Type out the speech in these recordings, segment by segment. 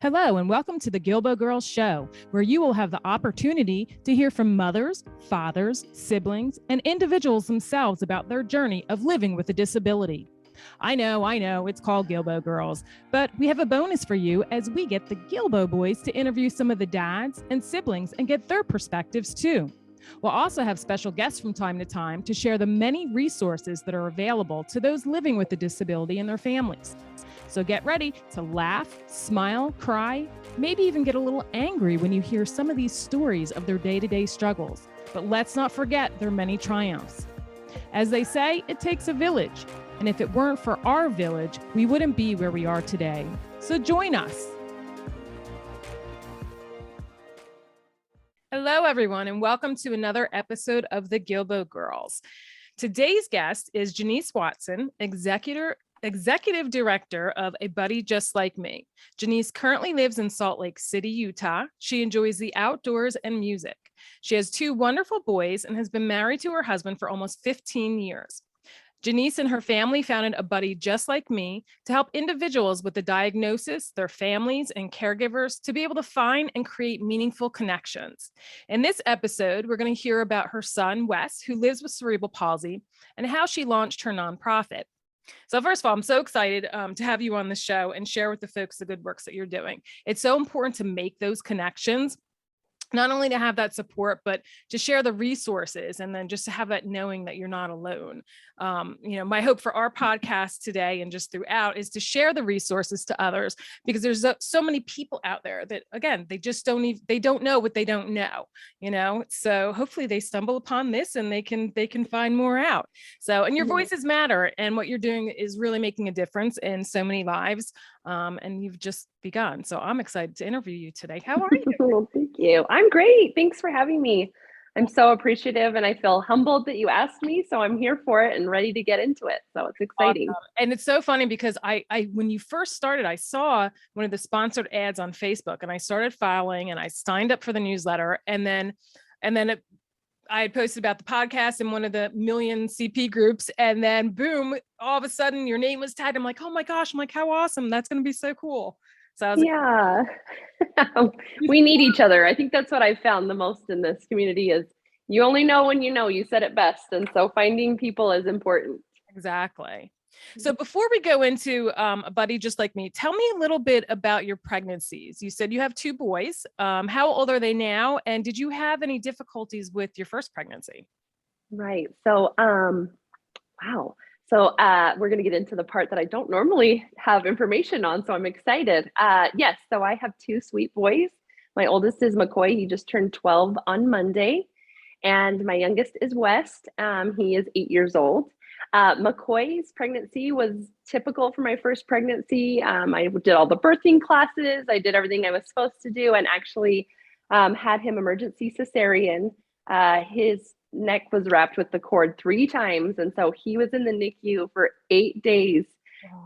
Hello, and welcome to the Guilbault Girls Show, where you will have the opportunity to hear from mothers, fathers, siblings, and individuals themselves about their journey of living with a disability. I know, it's called Guilbault Girls, but we have a bonus for you as we get the Guilbault boys to interview some of the dads and siblings and get their perspectives too. We'll also have special guests from time to time to share the many resources that are available to those living with a disability and their families. So get ready to laugh, smile, cry, maybe even get a little angry when you hear some of these stories of their day-to-day struggles. But let's not forget their many triumphs. As they say, it takes a village. And if it weren't for our village, we wouldn't be where we are today. So join us. Hello, everyone, and welcome to another episode of the Guilbault Girls. Today's guest is Jenice Watson, Executive Director of A Buddy Just Like Me. Jenice currently lives in Salt Lake City, Utah. She enjoys the outdoors and music. She has two wonderful boys and has been married to her husband for almost 15 years. Jenice and her family founded A Buddy Just Like Me to help individuals with the diagnosis, their families, and caregivers to be able to find and create meaningful connections. In this episode, we're going to hear about her son, Wes, who lives with cerebral palsy, and how she launched her nonprofit. So first of all, I'm so excited to have you on the show and share with the folks the good works that you're doing. It's so important to make those connections, not only to have that support, but to share the resources and then just to have that knowing that you're not alone. My hope for our podcast today and just throughout is to share the resources to others, because there's so many people out there that, again, they just they don't know what they don't know, so hopefully they stumble upon this and they can find more out. So, and your voices matter, and what you're doing is really making a difference in so many lives. And you've just begun. So I'm excited to interview you today. How are you? Well, thank you. I'm great. Thanks for having me. I'm so appreciative and I feel humbled that you asked me. So I'm here for it and ready to get into it. So it's exciting. Awesome. And it's so funny because I when you first started, I saw one of the sponsored ads on Facebook and I started following and I signed up for the newsletter. And then I had posted about the podcast in one of the million CP groups, and then boom, all of a sudden your name was tagged. I'm like, oh my gosh, how awesome. That's going to be so cool. So I was yeah, we need each other. I think that's what I found the most in this community is you only know when you said it best. And so finding people is important. Exactly. So before we go into A Buddy Just Like Me, tell me a little bit about your pregnancies. You said you have two boys. How old are they now? And did you have any difficulties with your first pregnancy? Right. So, wow. So we're going to get into the part that I don't normally have information on. So I'm excited. Yes. So I have two sweet boys. My oldest is McCoy. He just turned 12 on Monday. And my youngest is West. He is 8 years old. McCoy's pregnancy was typical for my first pregnancy. I did all the birthing classes. I did everything I was supposed to do, and actually had him emergency cesarean. His neck was wrapped with the cord 3 times. And so he was in the NICU for 8 days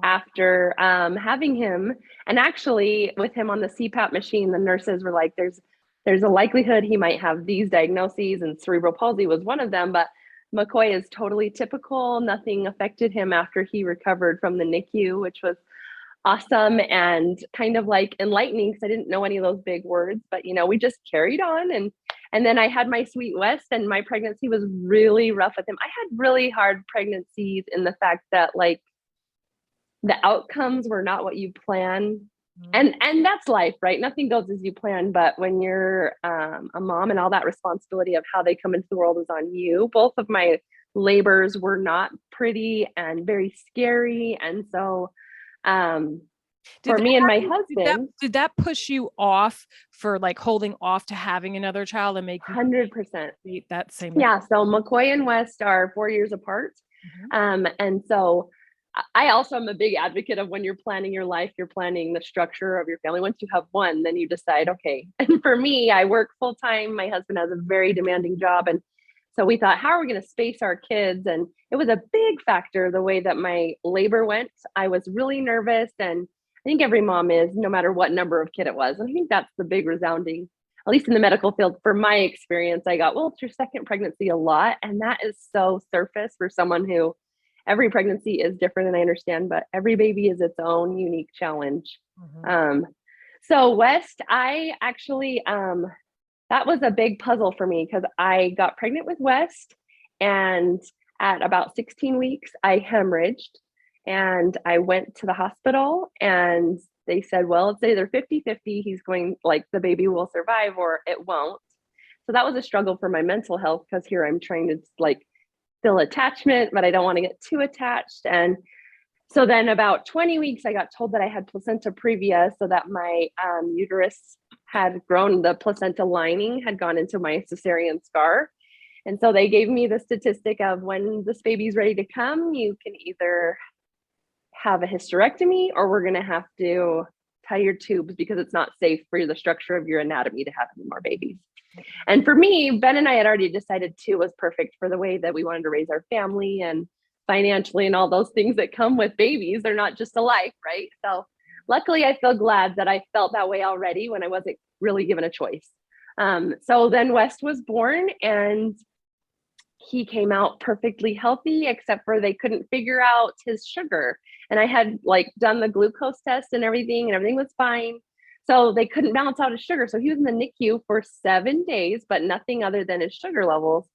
after having him. And actually with him on the CPAP machine, the nurses were like, there's a likelihood he might have these diagnoses, and cerebral palsy was one of them, but McCoy is totally typical. Nothing affected him after he recovered from the NICU, which was awesome and kind of like enlightening because I didn't know any of those big words, but we just carried on. And then I had my sweet West, and my pregnancy was really rough with him. I had really hard pregnancies in the fact that like the outcomes were not what you plan. And that's life, right? Nothing goes as you plan, but when you're a mom and all that responsibility of how they come into the world is on you. Both of my labors were not pretty and very scary. And so for me and my husband, did that push you off for like holding off to having another child and make 100% that same? Yeah. So McCoy and West are 4 years apart. And so I also am a big advocate of when you're planning your life, you're planning the structure of your family. Once you have one, then you decide, okay. And for me, I work full time. My husband has a very demanding job. And so we thought, how are we going to space our kids? And it was a big factor, the way that my labor went. I was really nervous. And I think every mom is, no matter what number of kid it was. And I think that's the big resounding, at least in the medical field, for my experience, I got, well, it's your second pregnancy a lot. And that is so surface for someone who every pregnancy is different, and I understand, but every baby is its own unique challenge. So West, I actually, that was a big puzzle for me because I got pregnant with West, and at about 16 weeks, I hemorrhaged, and I went to the hospital, and they said, well, it's either 50-50, he's going, like, the baby will survive or it won't. So that was a struggle for my mental health because here I'm trying to like feel attachment, but I don't want to get too attached. And so then about 20 weeks, I got told that I had placenta previa, so that my uterus had grown, the placenta lining had gone into my cesarean scar. And so they gave me the statistic of when this baby's ready to come, you can either have a hysterectomy or we're going to have to tie your tubes because it's not safe for the structure of your anatomy to have any more babies. And for me, Ben and I had already decided 2 was perfect for the way that we wanted to raise our family and financially and all those things that come with babies. They're not just a life, right? So luckily, I feel glad that I felt that way already when I wasn't really given a choice. So then West was born, and he came out perfectly healthy, except for they couldn't figure out his sugar. And I had like done the glucose test and everything was fine. So they couldn't balance out his sugar. So he was in the NICU for 7 days, but nothing other than his sugar levels.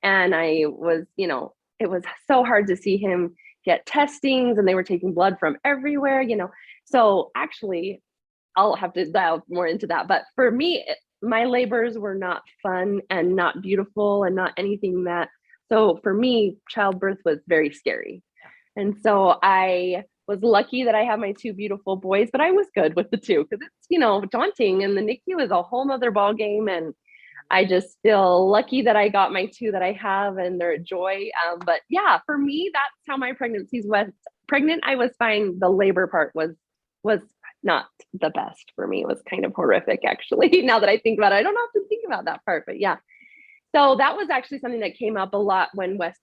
And I was, it was so hard to see him get testings, and they were taking blood from everywhere, So actually, I'll have to dive more into that. But for me, my labors were not fun and not beautiful and not anything that, so for me, childbirth was very scary. And so I was lucky that I have my 2 beautiful boys, but I was good with the 2 because it's, daunting, and the NICU is a whole nother ball game. And I just feel lucky that I got my 2 that I have, and they're a joy. But yeah, for me, that's how my pregnancies went. Pregnant, I was fine. The labor part was not the best for me. It was kind of horrific, actually. Now that I think about it, I don't often think about that part, but yeah. So that was actually something that came up a lot when West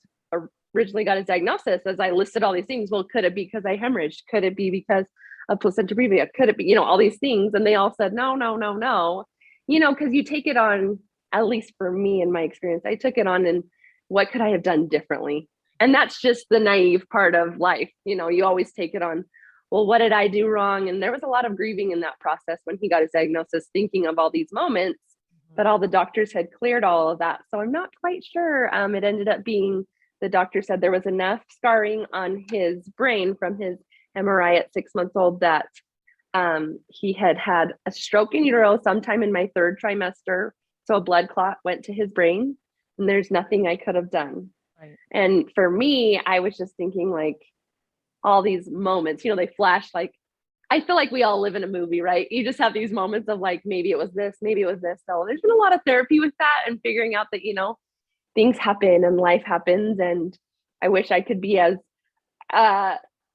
originally got his diagnosis, as I listed all these things. Well, could it be because I hemorrhaged? Could it be because of placenta previa? Could it be, all these things? And they all said, no, no, no, no, because you take it on, at least for me in my experience, I took it on and what could I have done differently? And that's just the naive part of life. You always take it on, well, what did I do wrong? And there was a lot of grieving in that process when he got his diagnosis, thinking of all these moments, but all the doctors had cleared all of that. So I'm not quite sure. It ended up being, the doctor said there was enough scarring on his brain from his MRI at 6 months old that he had had a stroke in utero sometime in my 3rd trimester. So a blood clot went to his brain, and there's nothing I could have done. Right. And for me, I was just thinking like all these moments, they flash, like, I feel like we all live in a movie, right? You just have these moments of like, maybe it was this, maybe it was this. So there's been a lot of therapy with that and figuring out that, things happen and life happens. And I wish I could be as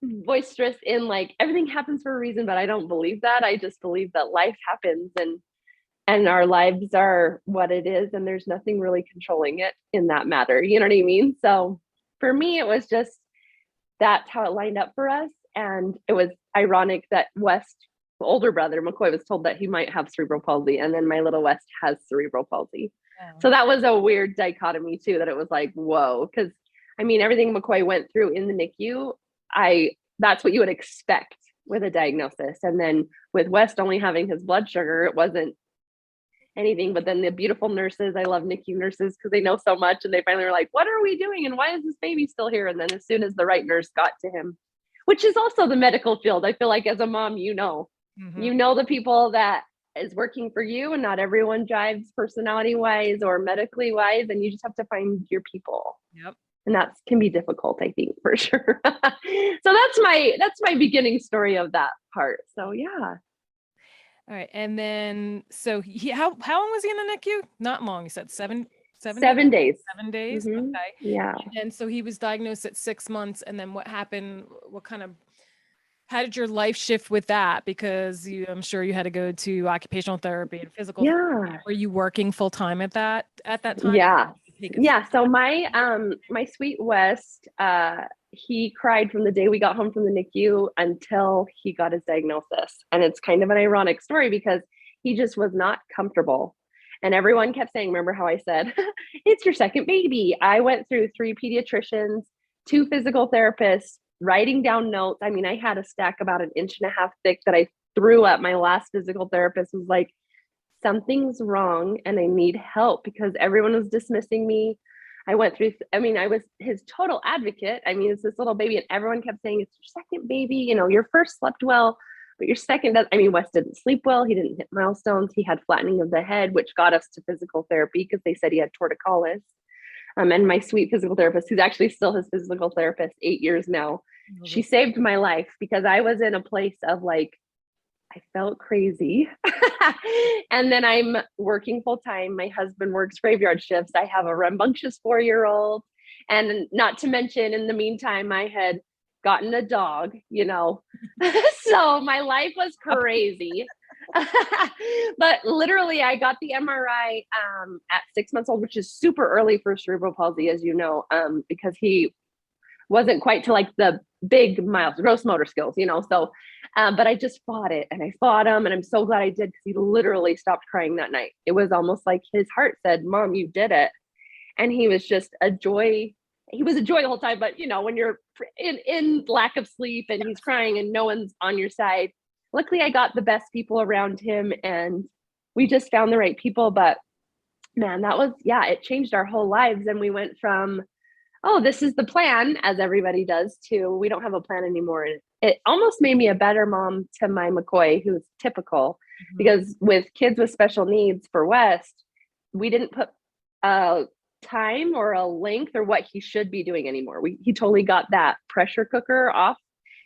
boisterous in like everything happens for a reason, but I don't believe that. I just believe that life happens, and our lives are what it is, and there's nothing really controlling it in that matter. You know what I mean? So for me, it was just, that's how it lined up for us. And it was ironic that West, older brother, McCoy, was told that he might have cerebral palsy, and then my little West has cerebral palsy. Oh. So that was a weird dichotomy too, that it was like, whoa, because everything McCoy went through in the NICU, that's what you would expect with a diagnosis. And then with West only having his blood sugar, it wasn't anything. But then the beautiful nurses, I love NICU nurses because they know so much, and they finally were like, what are we doing? And why is this baby still here? And then as soon as the right nurse got to him, which is also the medical field, I feel like as a mom, the people that is working for you, and not everyone jives personality wise or medically wise, and you just have to find your people. Yep. And that can be difficult, I think, for sure. So that's my beginning story of that part. So yeah. All right. And then, so how long was he in the NICU? Not long. You said 7 days. 7 days. 7 days. Mm-hmm. Okay. Yeah. And so he was diagnosed at 6 months. And then what happened? How did your life shift with that? Because I'm sure you had to go to occupational therapy and physical therapy. Were you working full time at that time? Yeah. Yeah. So my sweet West, he cried from the day we got home from the NICU until he got his diagnosis. And it's kind of an ironic story because he just was not comfortable. And everyone kept saying, remember how I said, it's your second baby. I went through 3 pediatricians, 2 physical therapists, writing down notes. I had a stack about 1.5 inches thick that I threw up. My last physical therapist was like, something's wrong and I need help, because everyone was dismissing me. I went through, I mean, I was his total advocate. I mean, it's this little baby, and everyone kept saying, it's your second baby. You know, your first slept well, but your second does. I mean, Wes didn't sleep well. He didn't hit milestones. He had flattening of the head, which got us to physical therapy because they said he had torticollis. And my sweet physical therapist, who's actually still his physical therapist 8 years now, she saved my life, because I was in a place of like, I felt crazy. And then I'm working full time. My husband works graveyard shifts. I have a rambunctious 4-year-old. And not to mention, in the meantime, I had gotten a dog, you know. So my life was crazy. But literally, I got the MRI at 6 months old, which is super early for cerebral palsy, as you know, because he wasn't quite to like the big gross motor skills, you know. So, but I just fought it, and I fought him, and I'm so glad I did, because he literally stopped crying that night. It was almost like his heart said, "Mom, you did it." And he was just a joy. He was a joy the whole time. But you know, when you're in lack of sleep and he's crying and no one's on your side, luckily I got the best people around him, and we just found the right people. But man, that was, yeah, it changed our whole lives. And we went from, oh, this is the plan, as everybody does, to we don't have a plan anymore. And it almost made me a better mom to my McCoy, who's typical, because with kids with special needs for West, we didn't put a time or a length or what he should be doing anymore. He totally got that pressure cooker off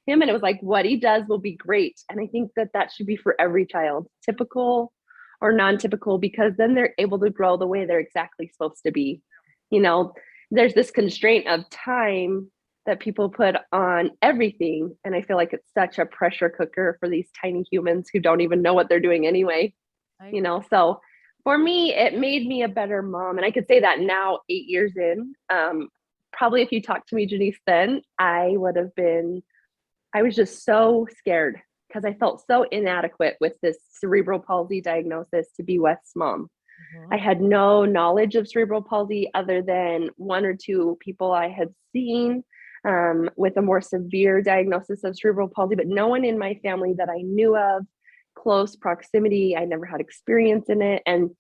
him, and it was like, what he does will be great. And I think that should be for every child, typical or non-typical, because then they're able to grow the way they're exactly supposed to be. You know, there's this constraint of time that people put on everything. And I feel like it's such a pressure cooker for these tiny humans who don't even know what they're doing anyway, you know? So for me, it made me a better mom. And I could say that now, 8 years in. Probably if you talked to me, Jenice, then I was just so scared, because I felt so inadequate with this cerebral palsy diagnosis to be Wes's mom. I had no knowledge of cerebral palsy other than 1 or 2 people I had seen with a more severe diagnosis of cerebral palsy, but no one in my family that I knew of, close proximity. I never had experience in it. And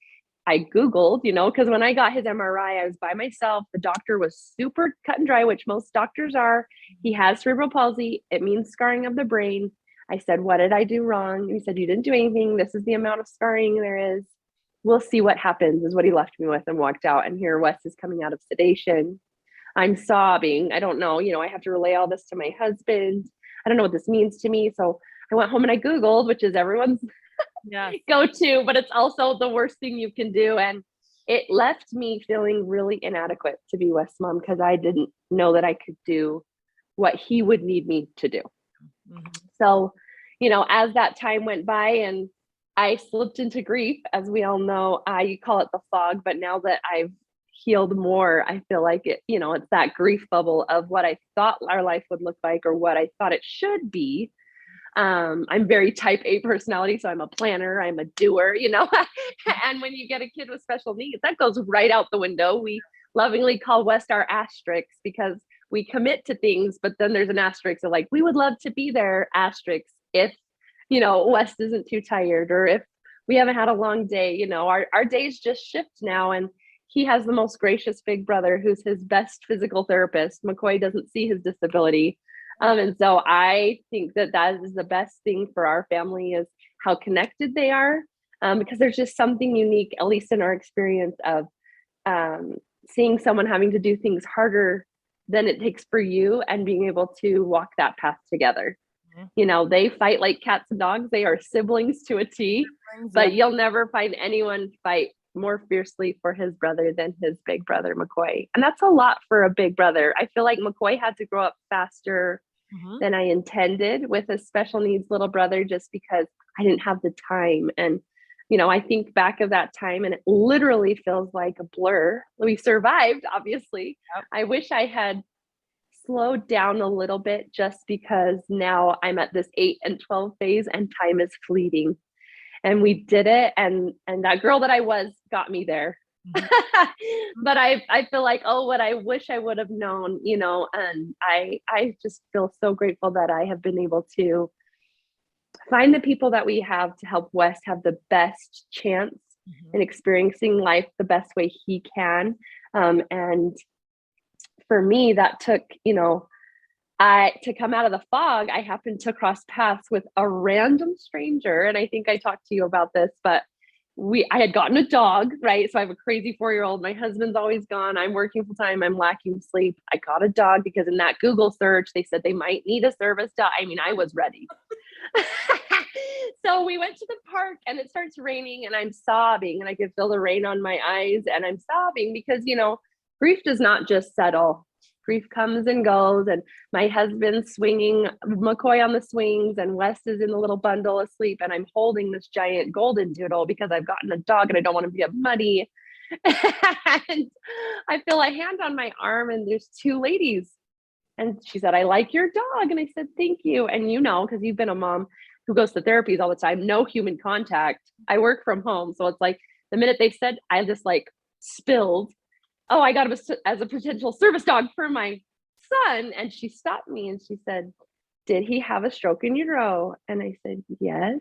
I Googled, you know, because when I got his MRI, I was by myself. The doctor was super cut and dry, which most doctors are. He has cerebral palsy. It means scarring of the brain. I said, what did I do wrong? And he said, you didn't do anything. This is the amount of scarring there is. We'll see what happens, is what he left me with, and walked out. And here Wes is coming out of sedation. I'm sobbing. I don't know, you know, I have to relay all this to my husband. I don't know what this means to me. So I went home and I Googled, which is everyone's go-to, but it's also the worst thing you can do. And it left me feeling really inadequate to be Wes' mom, because I didn't know that I could do what he would need me to do. So, you know, as that time went by and I slipped into grief, as we all know, you call it the fog, but now that I've healed more, I feel like it, you know, it's that grief bubble of what I thought our life would look like, or what I thought it should be. I'm very type A personality, so I'm a planner, I'm a doer, you know. And when you get a kid with special needs, that goes right out the window. We lovingly call West our asterisks, because we commit to things, but then there's an asterisk of like, we would love to be there, asterisk, if, you know, West isn't too tired, or if we haven't had a long day. You know, our days just shift now. And he has the most gracious big brother who's his best physical therapist. McCoy doesn't see his disability. And so I think that is the best thing for our family, is how connected they are, because there's just something unique, at least in our experience, of seeing someone having to do things harder than it takes for you, and being able to walk that path together. You know, they fight like cats and dogs. They are siblings to a T, but you'll never find anyone fight more fiercely for his brother than his big brother, McCoy. And that's a lot for a big brother. I feel like McCoy had to grow up faster than I intended with a special needs little brother, just because I didn't have the time. And, you know, I think back of that time and it literally feels like a blur. We survived, obviously. I wish I had slowed down a little bit, just because now I'm at this 8 and 12 phase and time is fleeting, and we did it. And that girl that I was got me there. But I feel like, oh, what I wish I would have known, you know, and I just feel so grateful that I have been able to find the people that we have to help Wes have the best chance in experiencing life the best way he can. And for me, that took, to come out of the fog, I happened to cross paths with a random stranger. And I think I talked to you about this, but I had gotten a dog, right? So I have a crazy 4-year-old. My husband's always gone. I'm working full time. I'm lacking sleep. I got a dog because in that Google search, they said they might need a service dog. I mean, I was ready. So we went to the park and it starts raining and I'm sobbing and I can feel the rain on my eyes and I'm sobbing because, grief does not just settle. Grief comes and goes, and my husband's swinging McCoy on the swings and Wes is in the little bundle asleep and I'm holding this giant golden doodle because I've gotten a dog and I don't want to get muddy. And I feel a hand on my arm and there's two ladies. And she said, "I like your dog." And I said, "Thank you." And because you've been a mom who goes to therapies all the time, no human contact. I work from home. So it's like the minute they said, I just spilled, "Oh, I got him as a potential service dog for my son." And she stopped me and she said, "Did he have a stroke in utero?" And I said, "Yes."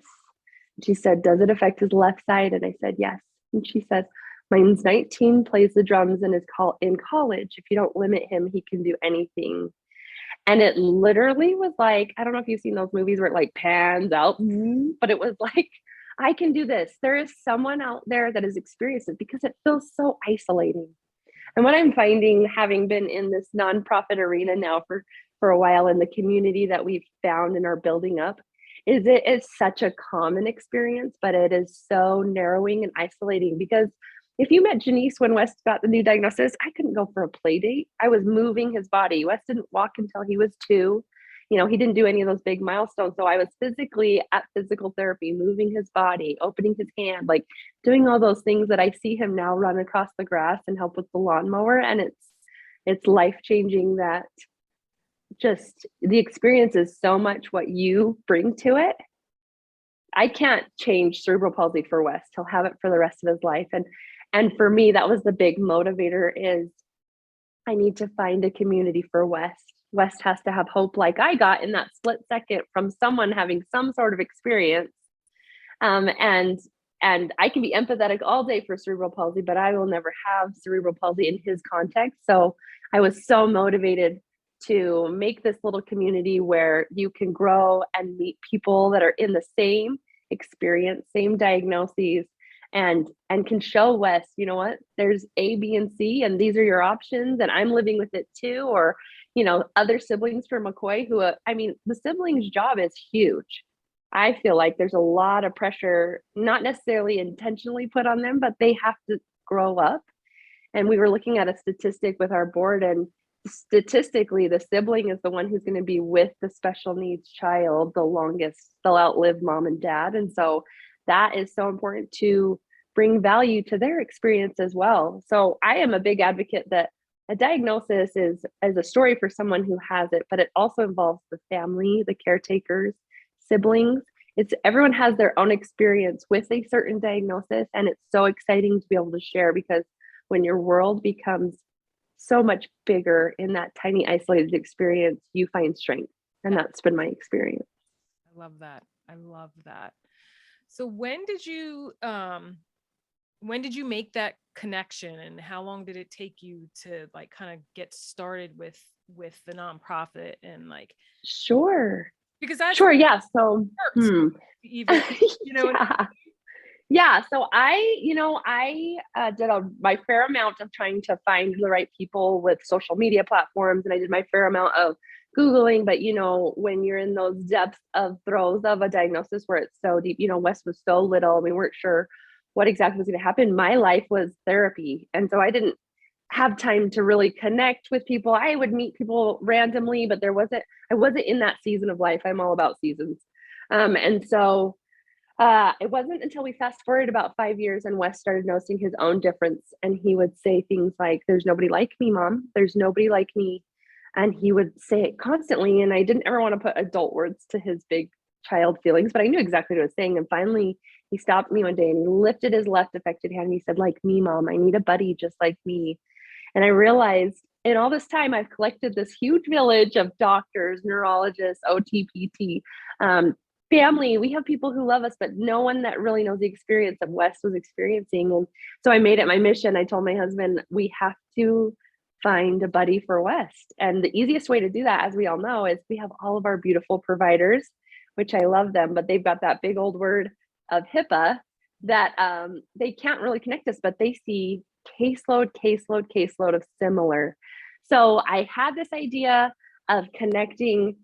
She said, "Does it affect his left side?" And I said, "Yes." And she says, "Mine's 19, plays the drums, and is in college. If you don't limit him, he can do anything." And it literally was like, I don't know if you've seen those movies where it pans out, but it was like, I can do this. There is someone out there that has experienced it because it feels so isolating. And what I'm finding, having been in this nonprofit arena now for a while in the community that we've found and are building up, is it is such a common experience, but it is so narrowing and isolating because if you met Jenice when Wes got the new diagnosis, I couldn't go for a play date. I was moving his body. Wes didn't walk until he was 2. He didn't do any of those big milestones. So I was physically at physical therapy, moving his body, opening his hand, doing all those things that I see him now run across the grass and help with the lawnmower. And it's life-changing that just the experience is so much what you bring to it. I can't change cerebral palsy for Wes. He'll have it for the rest of his life. And for me, that was the big motivator is I need to find a community for Wes. Wes has to have hope like I got in that split second from someone having some sort of experience. And I can be empathetic all day for cerebral palsy, but I will never have cerebral palsy in his context. So I was so motivated to make this little community where you can grow and meet people that are in the same experience, same diagnoses, and can show Wes, what, there's A, B, and C, and these are your options, and I'm living with it too. Or, other siblings for McCoy who, the siblings' job is huge. I feel like there's a lot of pressure, not necessarily intentionally put on them, but they have to grow up. And we were looking at a statistic with our board, and statistically, the sibling is the one who's going to be with the special needs child the longest. They'll outlive mom and dad. And so that is so important to bring value to their experience as well. So I am a big advocate that a diagnosis is a story for someone who has it, but it also involves the family, the caretakers, siblings. Everyone has their own experience with a certain diagnosis, and it's so exciting to be able to share because when your world becomes so much bigger in that tiny isolated experience, you find strength. And that's been my experience. I love that. I love that. So when did you make that connection, and how long did it take you to kind of get started with the nonprofit and Sure. Because that's sure. Yeah. So, even, yeah. So I did my fair amount of trying to find the right people with social media platforms. And I did my fair amount of Googling, but when you're in those depths of throes of a diagnosis where it's so deep, Wes was so little, we weren't sure what exactly was going to happen. My life was therapy. And so I didn't have time to really connect with people. I would meet people randomly, but I wasn't in that season of life. I'm all about seasons. And so it wasn't until we fast forward about 5 years and Wes started noticing his own difference. And he would say things like, "There's nobody like me, Mom. There's nobody like me." And he would say it constantly. And I didn't ever want to put adult words to his big child feelings, but I knew exactly what he was saying. And finally, he stopped me one day and he lifted his left affected hand and he said, "Like me, Mom, I need a buddy just like me." And I realized in all this time, I've collected this huge village of doctors, neurologists, OT, PT, family. We have people who love us, but no one that really knows the experience of Wes was experiencing. And so I made it my mission. I told my husband, we have to find a buddy for West. And the easiest way to do that, as we all know, is we have all of our beautiful providers, which I love them, but they've got that big old word of HIPAA that they can't really connect us, but they see caseload of similar. So I had this idea of connecting,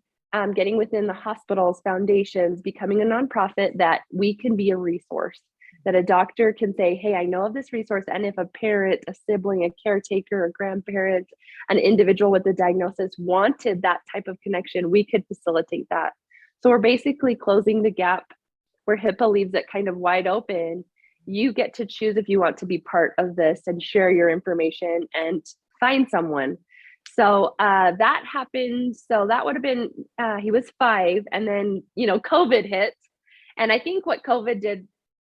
getting within the hospitals, foundations, becoming a nonprofit, that we can be a resource, that a doctor can say, hey, I know of this resource. And if a parent, a sibling, a caretaker, a grandparent, an individual with a diagnosis wanted that type of connection, we could facilitate that. So we're basically closing the gap where HIPAA leaves it kind of wide open. You get to choose if you want to be part of this and share your information and find someone. So that happened. So that would have been, he was 5, and then, COVID hit. And I think what COVID did,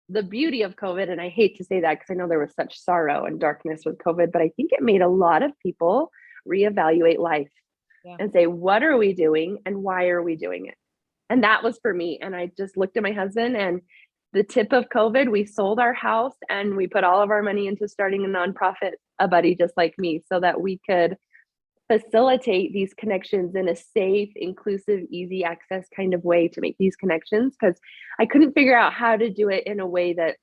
the beauty of COVID, and I hate to say that because I know there was such sorrow and darkness with COVID, but I think it made a lot of people reevaluate life and say, what are we doing and why are we doing it? And that was for me. And I just looked at my husband, and the tip of COVID, we sold our house and we put all of our money into starting a nonprofit, A Buddy Just Like Me, so that we could facilitate these connections in a safe, inclusive, easy access kind of way to make these connections, because I couldn't figure out how to do it in a way that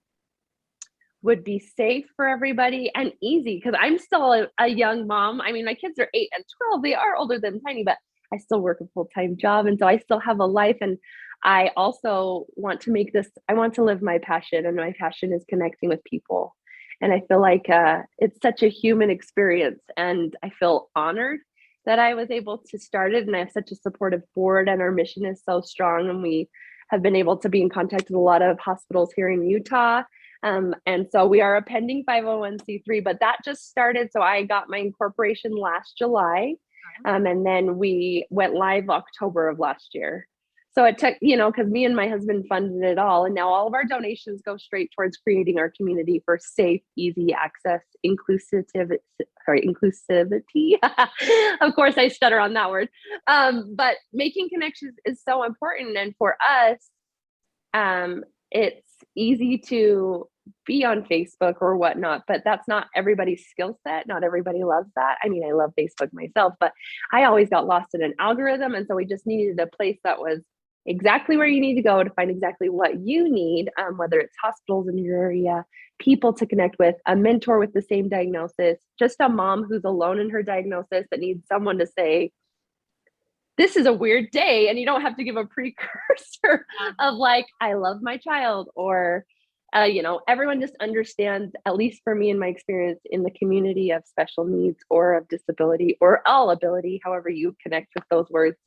would be safe for everybody and easy, because I'm still a young mom. I mean, my kids are 8 and 12. They are older than Tiny, but I still work a full-time job. And so I still have a life. And I also want to make this, I want to live my passion, and my passion is connecting with people. And I feel like it's such a human experience, and I feel honored that I was able to start it. And I have such a supportive board, and our mission is so strong. And we have been able to be in contact with a lot of hospitals here in Utah. And so we are a pending 501c3, but that just started. So I got my incorporation last July. And then we went live October of last year. So it took, because me and my husband funded it all. And now all of our donations go straight towards creating our community for safe, easy access, inclusivity. Of course, I stutter on that word. But making connections is so important. And for us, it's easy to be on Facebook or whatnot, but that's not everybody's skill set. Not everybody loves that. I mean, I love Facebook myself, but I always got lost in an algorithm. And so we just needed a place that was exactly where you need to go to find exactly what you need, whether it's hospitals in your area, people to connect with, a mentor with the same diagnosis, just a mom who's alone in her diagnosis that needs someone to say, this is a weird day. And you don't have to give a precursor of like, I love my child, or, everyone just understands, at least for me in my experience in the community of special needs or of disability or all ability, however you connect with those words.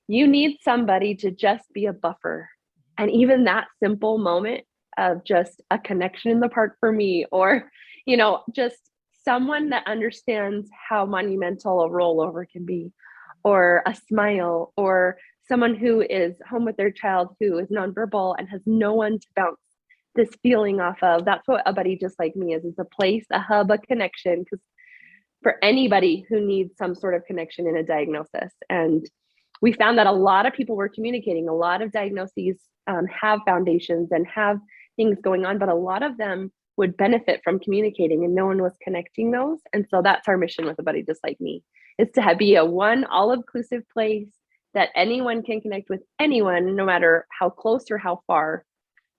You need somebody to just be a buffer. And even that simple moment of just a connection in the park for me, or, just someone that understands how monumental a rollover can be, or a smile, or someone who is home with their child who is nonverbal and has no one to bounce this feeling off of. That's what A Buddy Just Like Me is. It's a place, a hub, a connection, because for anybody who needs some sort of connection in a diagnosis. And we found that a lot of people were communicating. A lot of diagnoses have foundations and have things going on, but a lot of them would benefit from communicating, and no one was connecting those. And so that's our mission with A Buddy Just Like Me, is to be a one all-inclusive place that anyone can connect with anyone, no matter how close or how far.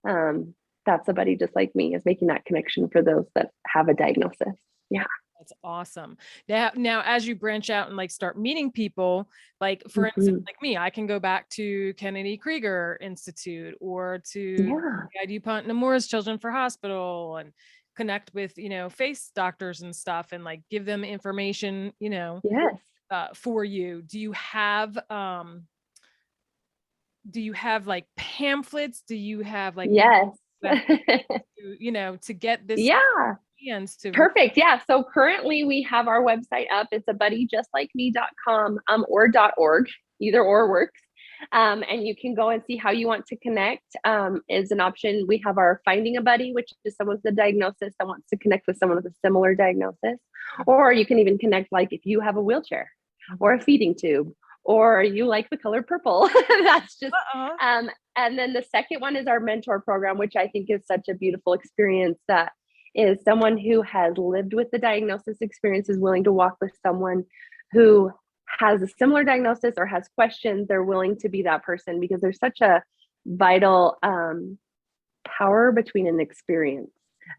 That's A Buddy Just Like Me, is making that connection for those that have a diagnosis. Yeah. That's awesome. Now, as you branch out and like start meeting people, like for instance, like me, I can go back to Kennedy Krieger Institute or to DuPont Nemours Children for Hospital and connect with, face doctors and stuff, and like give them information, Yes. For you. Do you have like pamphlets? Do you have like, yes, to get this hands to perfect. Yeah. So currently we have our website up. It's abuddyjustlikeme.com or .org. Either or works. And you can go and see how you want to connect, is an option. We have our Finding a Buddy, which is someone with a diagnosis that wants to connect with someone with a similar diagnosis. Or you can even connect, like if you have a wheelchair or a feeding tube, or you like the color purple. That's just, Uh-uh. and then the second one is our mentor program, which I think is such a beautiful experience, that is someone who has lived with the diagnosis experience, is willing to walk with someone who has a similar diagnosis or has questions. They're willing to be that person, because there's such a vital power between an experience.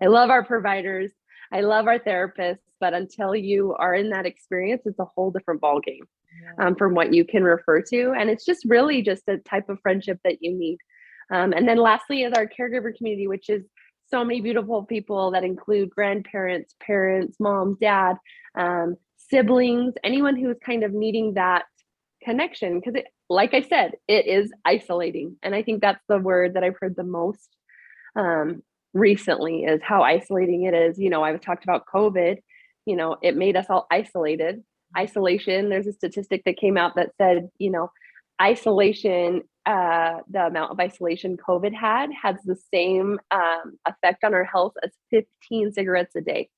I love our providers. I love our therapists, but until you are in that experience, it's a whole different ballgame from what you can refer to. And it's just really just a type of friendship that you need. And then lastly is our caregiver community, which is so many beautiful people that include grandparents, parents, mom, dad, siblings, anyone who's kind of needing that connection. Because like I said, it is isolating. And I think that's the word that I've heard the most recently, is how isolating it is. I've talked about COVID, it made us all isolated. Isolation, there's a statistic that came out that said, isolation, the amount of isolation COVID has the same effect on our health as 15 cigarettes a day.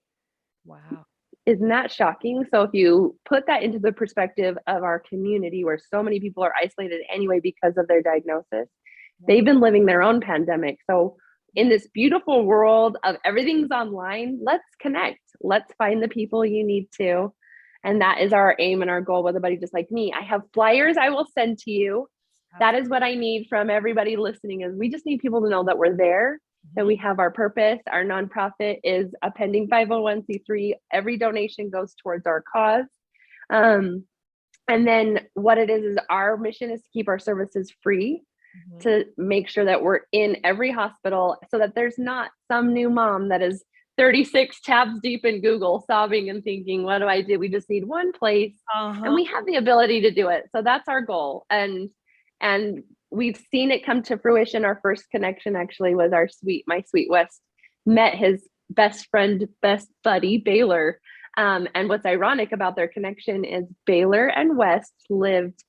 Wow. Isn't that shocking? So if you put that into the perspective of our community, where so many people are isolated anyway because of their diagnosis, they've been living their own pandemic. So in this beautiful world of everything's online, let's connect. Let's find the people you need to. And that is our aim and our goal with A Buddy Just Like Me. I have flyers I will send to you. That is what I need from everybody listening, is we just need people to know that we're there, that we have our purpose. Our nonprofit is a pending 501c3. Every donation goes towards our cause. And then what it is our mission is to keep our services free, to make sure that we're in every hospital, so that there's not some new mom that is 36 tabs deep in Google sobbing and thinking, what do I do? We just need one place, and we have the ability to do it. So that's our goal. And we've seen it come to fruition. Our first connection actually was my sweet West met his best friend, best buddy, Baylor. And what's ironic about their connection is Baylor and West lived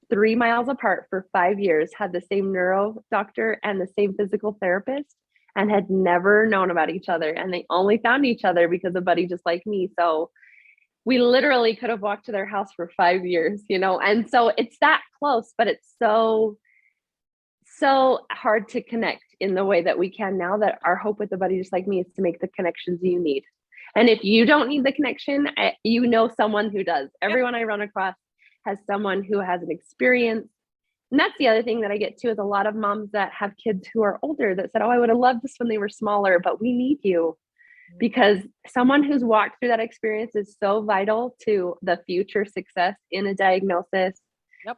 3 miles apart for 5 years, had the same neuro doctor and the same physical therapist, and had never known about each other. And they only found each other because of Buddy Just Like Me. So we literally could have walked to their house for 5 years, and so it's that close, but it's so hard to connect in the way that we can now. That our hope with A Buddy Just Like Me is to make the connections you need. And if you don't need the connection, someone who does. Everyone I run across has someone who has an experience. And that's the other thing that I get too, is a lot of moms that have kids who are older that said, oh, I would have loved this when they were smaller, but we need you. Because someone who's walked through that experience is so vital to the future success in a diagnosis,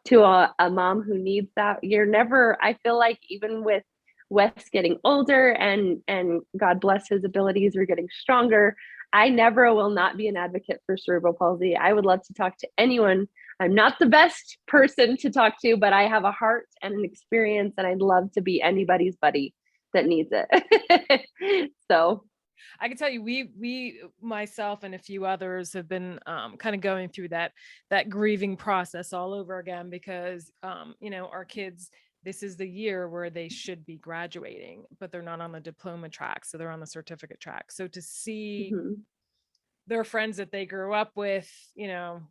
to a mom who needs that. I feel like, even with Wes getting older and God bless his abilities are getting stronger, I never will not be an advocate for cerebral palsy. I would love to talk to anyone. I'm not the best person to talk to, but I have a heart and an experience, and I'd love to be anybody's buddy that needs it. So I can tell you, we myself and a few others have been kind of going through that grieving process all over again, because our kids, this is the year where they should be graduating, but they're not on the diploma track, so they're on the certificate track. So to see their friends that they grew up with, their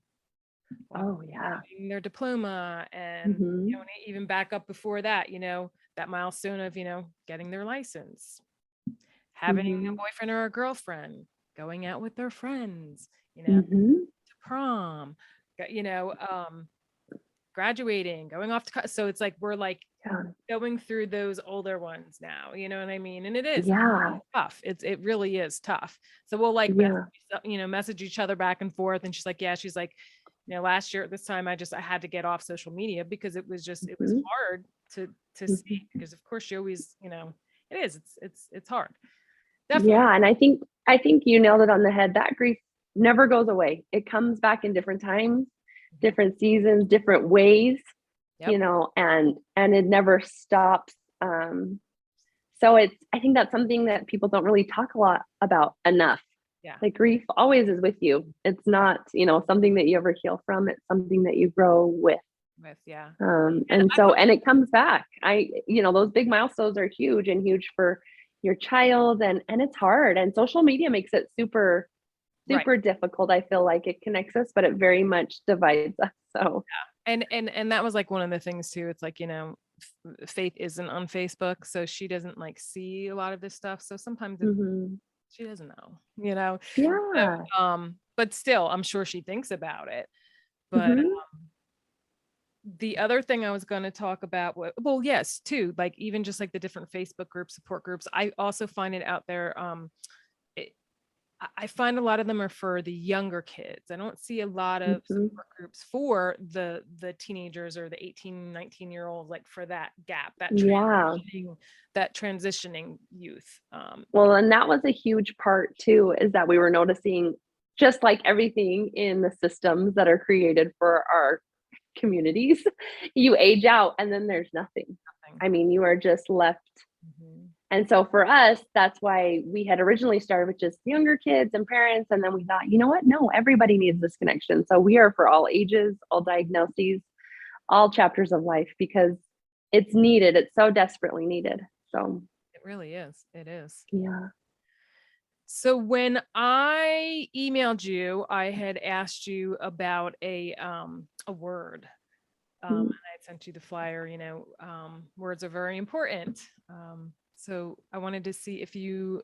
diploma, and even back up before that, that milestone of getting their license, having a boyfriend or a girlfriend, going out with their friends, to prom, graduating, going off to so it's like we're like going through those older ones now, you know what I mean? And it is tough. It really is tough. So we'll message each other back and forth, and she's like, last year at this time I had to get off social media, because it was hard to see, because of course you always, it's hard. Definitely. Yeah. And I think you nailed it on the head. That grief never goes away. It comes back in different times, different seasons, different ways, and it never stops. So I think that's something that people don't really talk a lot about enough. Yeah. Like, grief always is with you. It's not, something that you ever heal from. It's something that you grow with. And it comes back. Those big milestones are huge for your child, and it's hard, and social media makes it super difficult. I feel like it connects us, but it very much divides us. So And that was like one of the things too. It's like, Faith isn't on Facebook, so she doesn't like see a lot of this stuff. So sometimes Mhm. she doesn't know. Yeah. But still, I'm sure she thinks about it. But Mhm. the other thing I was going to talk about, well, yes, too, like even just like the different Facebook groups, support groups. I also find it out there. It, I find a lot of them are for the younger kids. I don't see a lot of Mhm. support groups for the teenagers or the 18, 19-year-olds, like for that gap, Yeah. that transitioning youth. Well, and that was a huge part too, is that we were noticing, just like everything in the systems that are created for our communities, you age out and then there's nothing. Nothing. I mean, you are just left. Mhm. And so for us, that's why we had originally started with just younger kids and parents. And then we thought, you know what? No, everybody needs this connection. So we are for all ages, all diagnoses, all chapters of life, because it's needed. It's so desperately needed. So, It really is. It is. yeah. So when I emailed you, I had asked you about a word. And Mm. I had sent you the flyer. Words are very important. So I wanted to see if you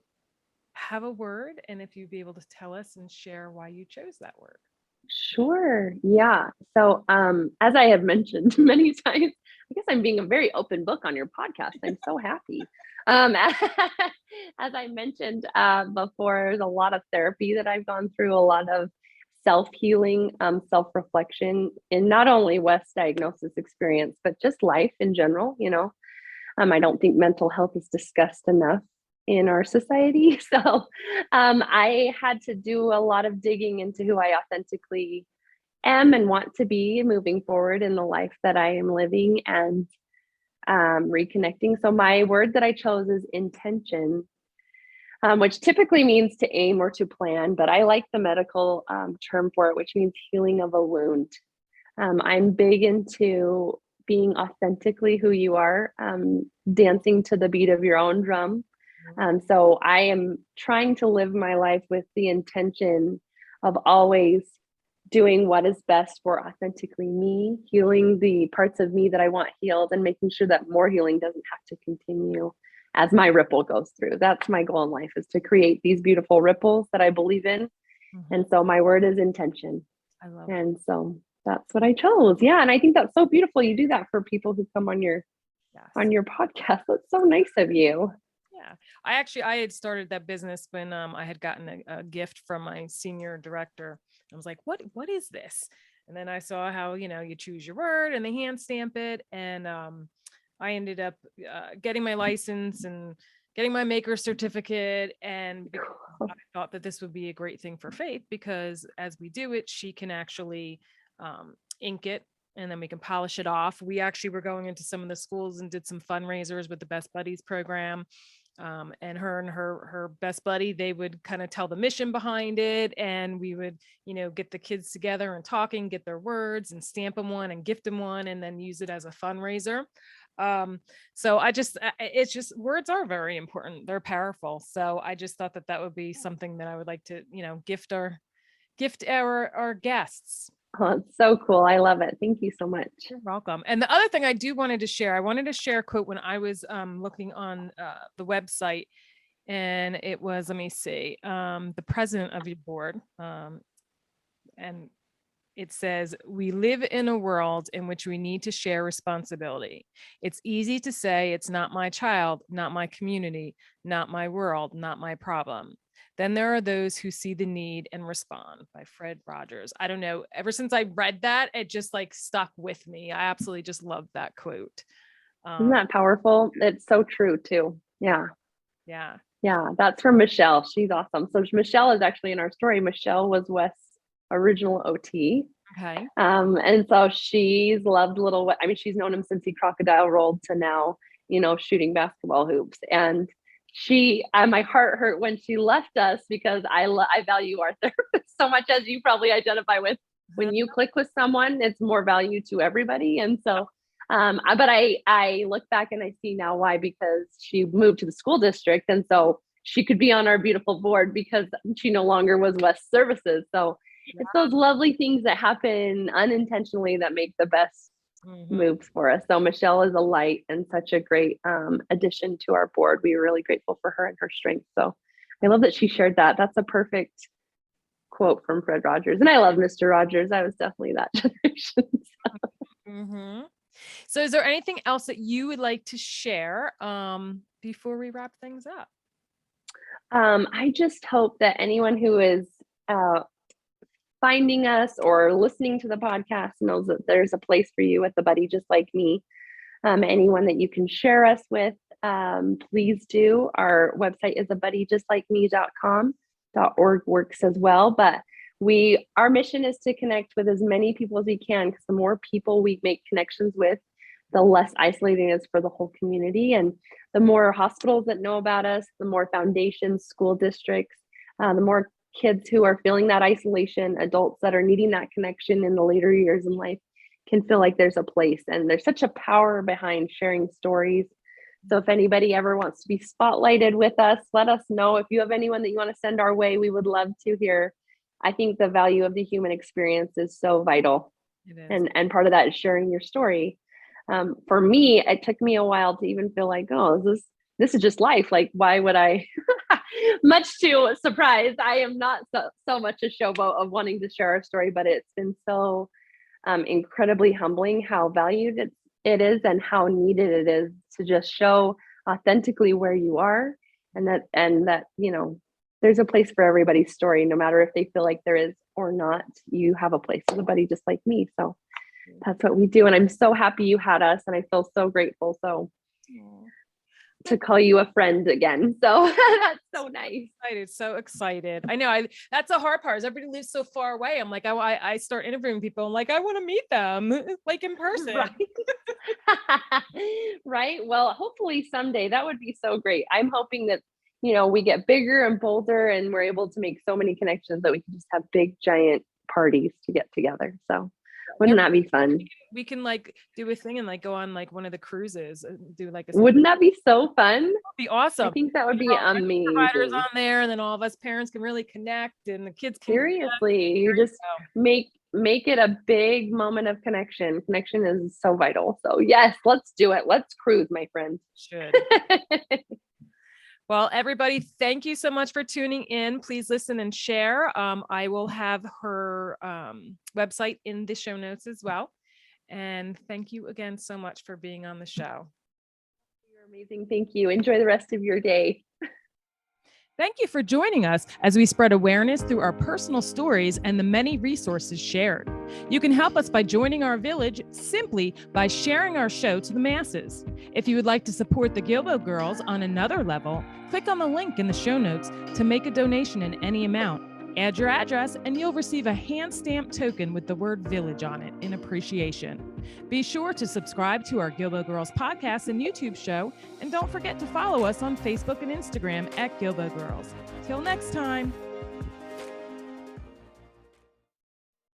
have a word and if you'd be able to tell us and share why you chose that word. Sure. Yeah. So, as I have mentioned many times, I guess I'm being a very open book on your podcast. I'm so happy. As I mentioned before, there's a lot of therapy that I've gone through, a lot of self healing, self reflection in not only West diagnosis experience, but just life in general. I don't think mental health is discussed enough in our society. So I had to do a lot of digging into who I authentically am and want to be moving forward in the life that I am living, and reconnecting. So my word that I chose is intention, which typically means to aim or to plan, but I like the medical term for it, which means healing of a wound. I'm big into being authentically who you are, dancing to the beat of your own drum. So I am trying to live my life with the intention of always doing what is best for authentically me, healing the parts of me that I want healed, and making sure that more healing doesn't have to continue as my ripple goes through. That's my goal in life, is to create these beautiful ripples that I believe in. Mhm. And so my word is intention. I love it. And so that's what I chose. Yeah. And I think that's so beautiful. You do that for people who come on your Yes. podcast. That's so nice of you. Yeah. I had started that business when I had gotten a gift from my senior director. I was like, what is this? And then I saw how, you choose your word and they hand stamp it. And I ended up getting my license and getting my maker certificate. And because I thought that this would be a great thing for Faith, because as we do it, she can actually ink it and then we can polish it off. We actually were going into some of the schools and did some fundraisers with the Best Buddies program. And her best buddy, they would kind of tell the mission behind it, and we would get the kids together and talking, get their words and stamp them one and gift them one, and then use it as a fundraiser. So it's just, words are very important, they're powerful. So I just thought that would be something that I would like to gift our guests. Oh, it's so cool. I love it. Thank you so much. You're welcome. And the other thing I wanted to share a quote when I was looking on the website, and it was, let me see, the president of your board. And it says, "We live in a world in which we need to share responsibility. It's easy to say it's not my child, not my community, not my world, not my problem. Then there are those who see the need and respond," by Fred Rogers. I don't know. Ever since I read that, it just like stuck with me. I absolutely just love that quote. Isn't that powerful? It's so true too. Yeah. Yeah. Yeah. That's from Michelle. She's awesome. So Michelle is actually in our story. Michelle was Wes's original OT. Okay. And so she's loved she's known him since he crocodile rolled to now, shooting basketball hoops. And my heart hurt when she left us, because I value our therapist so much, as you probably identify with. When you click with someone, it's more value to everybody. And so, but I look back and I see now why, because she moved to the school district. And so she could be on our beautiful board because she no longer was West Services. So It's those lovely things that happen unintentionally that make the best moves for us. So Michelle is a light and such a great addition to our board. We are really grateful for her and her strength. So I love that she shared that. That's a perfect quote from Fred Rogers. And I love Mr. Rogers. I was definitely that generation. So is there anything else that you would like to share before we wrap things up? I just hope that anyone who is finding us or listening to the podcast knows that there's a place for you with a buddy just like me. Anyone that you can share us with, please do. Our website is abuddyjustlikeme.com. .org works as well, but our mission is to connect with as many people as we can, because the more people we make connections with, the less isolating it is for the whole community. And the more hospitals that know about us, the more foundations, school districts, the more kids who are feeling that isolation, adults that are needing that connection in the later years in life can feel like there's a place. And there's such a power behind sharing stories. So if anybody ever wants to be spotlighted with us, let us know. If you have anyone that you want to send our way, we would love to hear. I think the value of the human experience is so vital. It is. And part of that is sharing your story. For me, it took me a while to even feel like, oh, this is just life. Like, why would I? Much to surprise, I am not so much a showboat of wanting to share our story, but it's been so incredibly humbling how valued it is and how needed it is to just show authentically where you are, and that there's a place for everybody's story, no matter if they feel like there is or not. You have a place with a buddy just like me. So that's what we do. And I'm so happy you had us, and I feel so grateful. So to call you a friend again. So that's so nice. So excited. I know that's the hard part, is everybody lives so far away. I'm like, I start interviewing people. I'm like, I want to meet them like in person. Right. Right. Well, hopefully someday. That would be so great. I'm hoping that, we get bigger and bolder and we're able to make so many connections that we can just have big, giant parties to get together. So wouldn't that be fun? We can like do a thing and like go on like one of the cruises and do like wouldn't that be so fun? That'd be awesome. I think that would be amazing. Providers on there, and then all of us parents can really connect, and the kids can seriously, you just make it a big moment of connection. Connection is so vital. So yes, let's do it. Let's cruise, my friend. Should. Well, everybody, thank you so much for tuning in. Please listen and share. I will have her website in the show notes as well. And thank you again so much for being on the show. You're amazing. Thank you. Enjoy the rest of your day. Thank you for joining us as we spread awareness through our personal stories and the many resources shared. You can help us by joining our village simply by sharing our show to the masses. If you would like to support the Guilbault Girls on another level, click on the link in the show notes to make a donation in any amount. Add your address and you'll receive a hand-stamped token with the word village on it in appreciation. Be sure to subscribe to our Guilbault Girls podcast and YouTube show, and don't forget to follow us on Facebook and Instagram at Guilbault Girls. Till next time.